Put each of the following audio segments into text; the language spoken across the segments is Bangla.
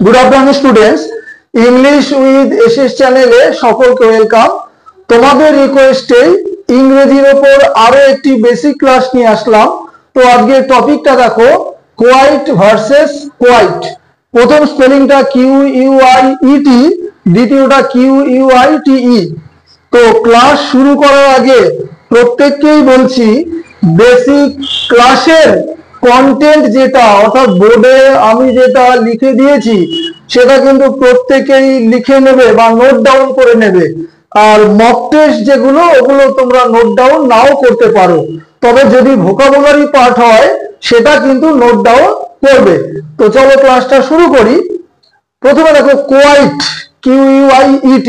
Good afternoon students, English with SS চ্যানেলে সকলকে ওয়েলকাম। তোমাদের রিকোয়েস্টে ইংরেজির ওপর আরো একটি বেসিক ক্লাস নিয়ে আসলাম। তো আজকের টপিকটা দেখো, কোয়াইট ভার্সেস কোয়াইট। প্রথম স্পেলিংটা QUIET, দ্বিতীয়টা QUITE। তো ক্লাস শুরু করার আগে প্রত্যেককেই বলছি, বেসিক ক্লাসের কন্টেন্ট যেটা অর্থাৎ বোর্ডে আমি যেটা লিখে দিয়েছি সেটা কিন্তু প্রত্যেকেই লিখে নেবে বা নোট ডাউন করে নেবে। আর মক টেস্ট যেগুলো ওগুলো তোমরা নোট ডাউন নাও করতে পারো, তবে যদি ভোকাবুলারি পার্ট হয় সেটা কিন্তু নোট ডাউন করবে। তো চলো ক্লাসটা শুরু করি। প্রথমে দেখো, কোয়াইট QUIET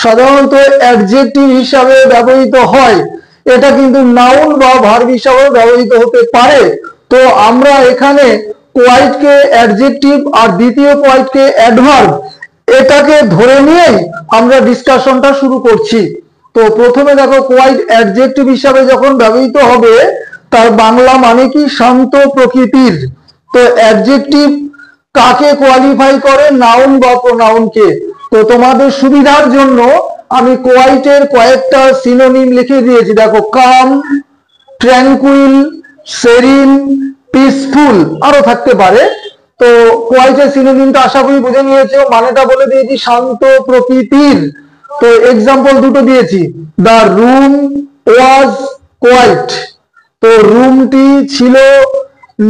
সাধারণত অ্যাডজেক্টিভ হিসাবে ব্যবহৃত হয়। এটা কিন্তু নাউন বা ভার্ব হিসাবে ব্যবহৃত হতে পারে। তো আমরা এখানে কোয়াইটকে অ্যাডজেক্টিভ আর দ্বিতীয় কোয়াইটকে অ্যাডভার্ব, এটাকে ধরে নিয়েই আমরা ডিসকাশনটা শুরু করছি। তো প্রথমে দেখো, কোয়াইট অ্যাডজেক্টিভ হিসাবে যখন ব্যবহৃত হবে তার বাংলা মানে কি? শান্ত প্রকৃতির। তো অ্যাডজেক্টিভ কাকে কোয়ালিফাই করে? নাউন বা প্রোনাউনকে। তো তোমাদের সুবিধার জন্য আমি কোয়াইটের কয়েকটা সিনোনিম লিখে দিয়েছি। দেখো, কাম, ট্র্যাঙ্কুইল, সেরিন, পিসফুল, আরো থাকতে পারে। তো কোয়াইটের সিনোনিমটা আশা করি বুঝে নিয়েছো, মানেটা বলে দিয়েছি শান্ত প্রকৃতির। তো এক্সাম্পল দুটো দিয়েছি, দ্য রুম ওয়াজ কোয়াইট। তো রুমটি ছিল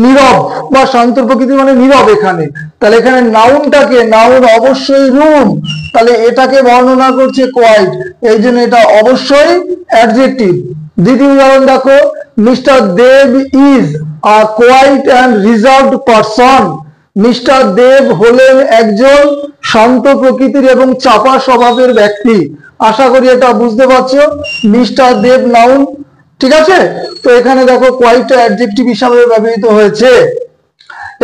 নীরব বা শান্ত প্রকৃতির, মানে নীরব এখানে। তাহলে এখানে নাউনটাকে, নাউন অবশ্যই রুম, তাহলে এটাকে বর্ণনা করছে কোয়াইট, এই জন্য এটা অবশ্যই অ্যাডজেক্টিভ। দ্বিতীয় উদাহরণ দেখো, mister Dev is a quiet and reserved person. Mister Dev হলেন একজন শান্ত প্রকৃতির এবং চাপা স্বভাবের ব্যক্তি। আশা করি এটা বুঝতে পারছো। মিস্টার দেব নাউন, ঠিক আছে। তো এখানে দেখো কোয়াইটটা অ্যাডজেক্টিভ হিসাবে ব্যবহৃত হয়েছে।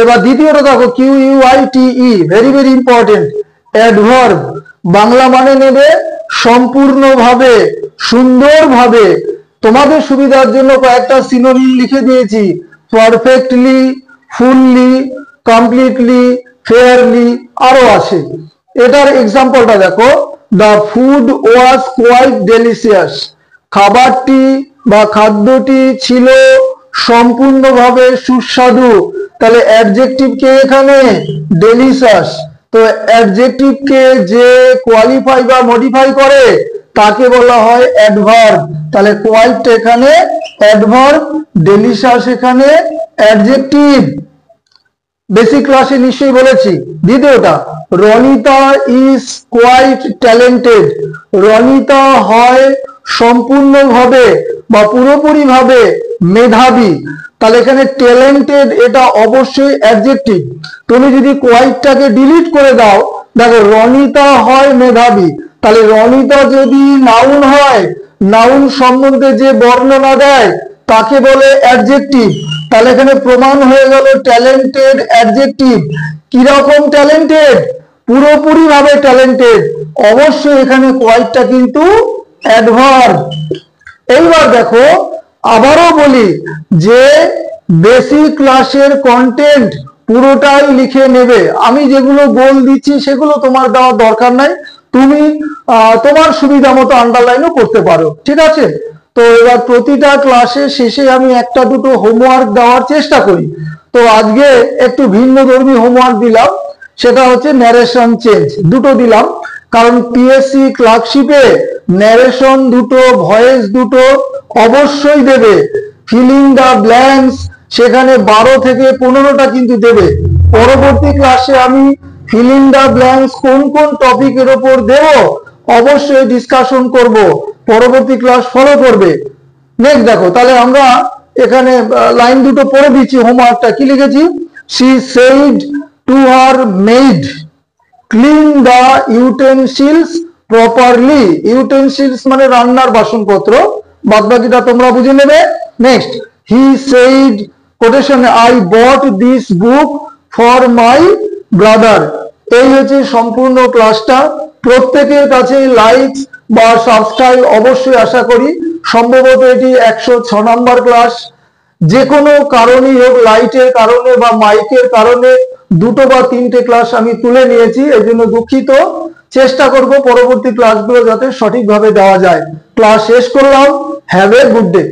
এবার দ্বিতীয়টা দেখো, QUITE, very very important, adverb. Bangla মানে নেবে সম্পূর্ণভাবে, সুন্দরভাবে। তোমাদের সুবিধার জন্য কয়েকটা সিনোনিম লিখে দিয়েছি, পারফেক্টলি, ফুললি, কমপ্লিটলি, ফেয়ারলি, আরো আছে। এটার এক্সাম্পলটা দেখো, the food was quite delicious. খাবারটি বা খাদ্যটি ছিল সম্পূর্ণভাবে সুস্বাদু। তাহলে অ্যাডজেক্টিভ কে এখানে? ডেলিশিয়াস। তো অ্যাডজেক্টিভ কে যে কোয়ালিফাই বা মডিফাই করে তাকে বলা হয় অ্যাডভার্ব। তাহলে কোয়াইট এখানে অ্যাডভার্ব, ডেলিশিয়াস এখানে অ্যাডজেক্টিভ। বেসিক ক্লাসে নিশ্চয়ই বলেছি। দ্বিতীয়টা, Ronita is quite talented. Ronita হয় সম্পূর্ণভাবে বা পুরোপুরি ভাবে মেধাবী। তাহলে এখানে ট্যালেন্টেড এটা অবশ্যই অ্যাডজেক্টিভ। তুমি যদি কোয়াইটটাকে ডিলিট করে দাও, দেখো রনিতা হয় মেধাবী, তাহলে রনিতা যদি নাউন হয়, নাউন সম্বন্ধে যে বর্ণনা দেয় তাকে বলে অ্যাডজেক্টিভ। তাহলে এখানে প্রমাণ হয়ে গেল ট্যালেন্টেড অ্যাডজেক্টিভ। কিরকম ট্যালেন্টেড? পুরোপুরি ভাবে ট্যালেন্টেড। অবশ্যই এখানে কোয়াইটটা কিন্তু অ্যাডভার্ব। এইবার দেখো, আবারও বলি যে বেসিক ক্লাসের কন্টেন্ট পুরোটাই লিখে নেবে। আমি যেগুলো গোল দিচ্ছি সেগুলো তোমার দেওয়ার দরকার নাই, তুমি তোমার সুবিধা মতো আন্ডারলাইনও করতে পারো, ঠিক আছে। তো এবার প্রতিটা ক্লাসের শেষে আমি একটা দুটো হোমওয়ার্ক দেওয়ার চেষ্টা করি। তো আজকে একটু ভিন্ন ধর্মী হোমওয়ার্ক দিলাম, সেটা হচ্ছে ন্যারেশন চেঞ্জ। দুটো দিলাম, কারণ পিএসসি ক্লার্কশিপে ন্যারেশন দুটো, ভয়েস দুটো অবশ্যই দেবে। ফিলিং দ্য ব্ল্যাঙ্কস সেখানে 12 থেকে 15টা কিন্তু দেবে। পরবর্তী ক্লাসে আমি ফিলিং দ্য ব্ল্যাঙ্কস কোন কোন টপিকের উপর দেব অবশ্যই ডিসকাশন করব। পরবর্তী ক্লাস ফলো করবে। নেক্সট দেখো, তাহলে আমরা এখানে লাইন দুটো পড়ে দিচ্ছি। হোমওয়ার্কটা কি লিখেছি? She said to her maid clean the utensils properly. Utensils মানে রান্নার বাসনপত্র, বাদ বাকিটা তোমরা বুঝে নেবে। নেক্সট, হি সেড কোটেশনে, I bought this book for my brother. এই হচ্ছে সম্পূর্ণ ক্লাসটা। প্রত্যেকের কাছে লাইক বা সাবস্ক্রাইব অবশ্যই আশা করি। সম্ভবত এটি 106 নম্বর ক্লাস। যে কোনো কারণেই হোক, লাইটের কারণে বা মাইকের কারণে দুটো বা তিনটে ক্লাস আমি তুলে নিয়েছি, এই জন্য দুঃখিত। চেষ্টা করব পরবর্তী ক্লাসগুলো যাতে সঠিকভাবে দেওয়া যায়। ক্লাস শেষ করলাম। Have a good day.